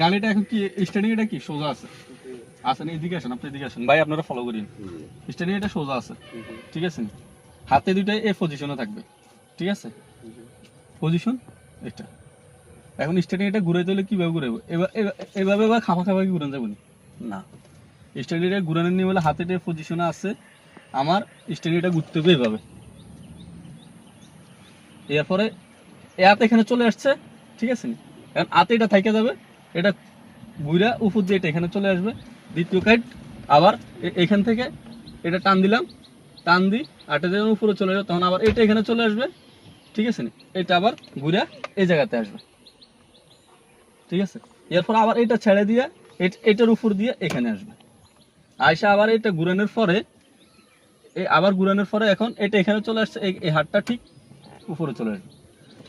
গাড়িটা এখন কি স্টার্টিং এটা কি সোজা আছে? আসেন এদিকে আসেন, আপনি এদিকে আসেন ভাই, আপনারা ফলো করেন। স্টার্টিং এটা সোজা আছে, ঠিক আছে? হাতে দুইটাই এই পজিশনে থাকবে, ঠিক আছে? পজিশন এটা। এখন স্টার্টিং এটা ঘুরাইতে হলে কিভাবে ঘুরাইবো? এভাবে বা খাপা খাপা কি ঘুরান যাবে না? স্টার্টিং এটা ঘুরানোর নিয়ে বলে হাতে এটা পজিশনে আছে, আমার স্টার্টিং এটা ঘুরতে হবে এভাবে। এরপরে এত এখানে চলে আসছে, ঠিক আছে? এখন আতে এটা থাইকে যাবে, এটা ঘুরা উপর দিয়ে এটা এখানে চলে আসবে। দ্বিতীয় কাইট আবার এখান থেকে এটা টান দিলাম, টান দিই আটটা যখন উপরে চলে যাবে তখন আবার এটা এখানে চলে আসবে, ঠিক আছে? এটা আবার ঘুরা এই জায়গাতে আসবে, ঠিক আছে? এরপর আবার এটা ছেড়ে দিয়ে এটার উপর দিয়ে এখানে আসবে, আয়সা আবার এটা ঘুরানোর পরে আবার ঘুরানোর পরে এখন এটা এখানে চলে আসছে, এই হাতটা ঠিক উপরে চলে আসবে।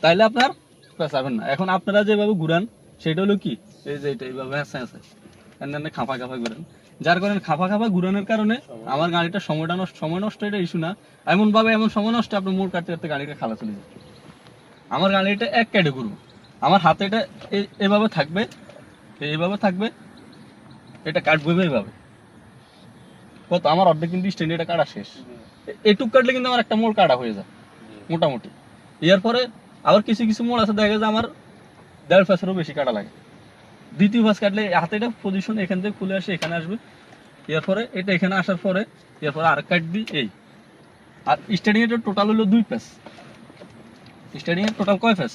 তাইলে আপনার পেঁচাবেন না। এখন আপনারা যেভাবে ঘুরান সেটা হলো কি, এই যে এটা এইভাবে আছে খাফা খাফা ঘুরান, যার কারণে খাফা খাফা ঘুরানোর কারণে আমার গাড়িটা সময় নষ্ট এটা ইস্যু না। এমন সময় নষ্ট আপনি মোড় কাটতে কাটতে গাড়িটা খালা চলে যাবে। আমার গাড়িটা এক কাটে ঘুরবো, আমার হাতে এটা এভাবে থাকবে, এইভাবে থাকবে, এটা কাটবে এইভাবে। কত আমার অর্ধেক কিন্তু স্ট্যান্ড এটা কাটা শেষ। এটুক কাটলে কিন্তু আমার একটা মোড় কাটা হয়ে যায় মোটামুটি। এরপরে আবার কিছু কিছু মোড় আছে দেখা যায় আমার 1.5 ফেসেরও বেশি কাটা লাগে। দ্বিতীয় ফাঁস কাটলে হাতে এটা পজিশন এখান থেকে খুলে আসে এখানে আসবে, এরপরে এটা এখানে আসার পরে এরপরে আর কাট দিই এই। আর স্টার্টিং এর টোটাল হলো 2 ফেস। স্টার্টিং এর টোটাল কয় ফেস?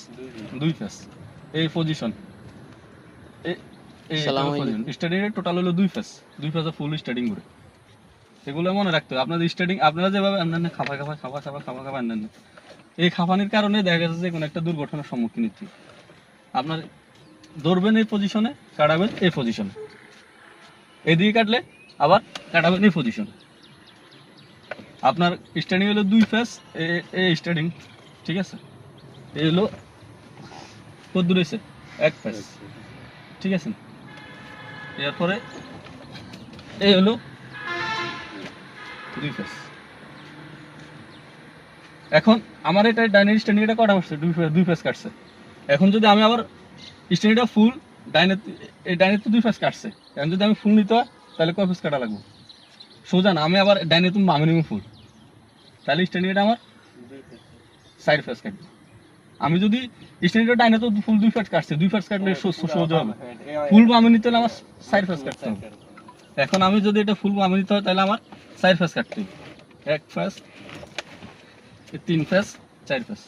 2 ফেস। এই পজিশন এই স্টার্টিং এর টোটাল হলো 2 ফেস। 2 ফেসে ফুল স্টার্টিং করে এগুলো মনে রাখতে হবে। আপনাদের স্টার্টিং আপনারা যেভাবে আপনার খাফা আনেন, এই খাফানির কারণে দেখা যাচ্ছে যে কোনো একটা দুর্ঘটনার সম্মুখীন হচ্ছে। আপনার ধরবেন এই পজিশনে, কাটাবেন এই পজিশনে, এদিকে কাটলে আবার কাটাবেন এই পজিশনে। আপনার স্টার্টিং হলো 2 ফেস, এই স্টার্টিং, ঠিক আছে? এই হলো কত দূর হয়েছে 1 ফেস, ঠিক আছে? এরপরে এই হলো 2 ফেস। এখন আমার এটা ডাইনের স্ট্যান্ডিং এটা কটা আসছে 2 ফেস কাটছে। এখন যদি আমি আবার স্ট্যান্ডিংটা ফুল ডাইনের তো 2 ফেস কাটছে, এখন যদি আমি ফুল নিতে হয় তাহলে কয় ফেস কাটা লাগবে? সোজা না, আমি আবার ডাইনে তুমি বামে নিব ফুল, তাহলে স্ট্যান্ডিংটা আমার 4 ফেস কাটবে। আমি যদি স্ট্যান্ডিংটা ডাইনে তো ফুল 2 ফেস কাটছে, 2 ফেস কাটলে সোজা হবে, ফুল বামে নিতে হলে আমার 4 ফেস কাটতে হবে। এখন আমি যদি এটা ফুল বামে নিতে হয় তাহলে আমার 4 ফেস কাটতে হবে। 1 ফেস, 3 ফেস, 4 ফেস,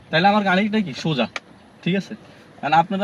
তাহলে আমার গাড়িটা কি সোজা, ঠিক আছে? কারণ আপনারা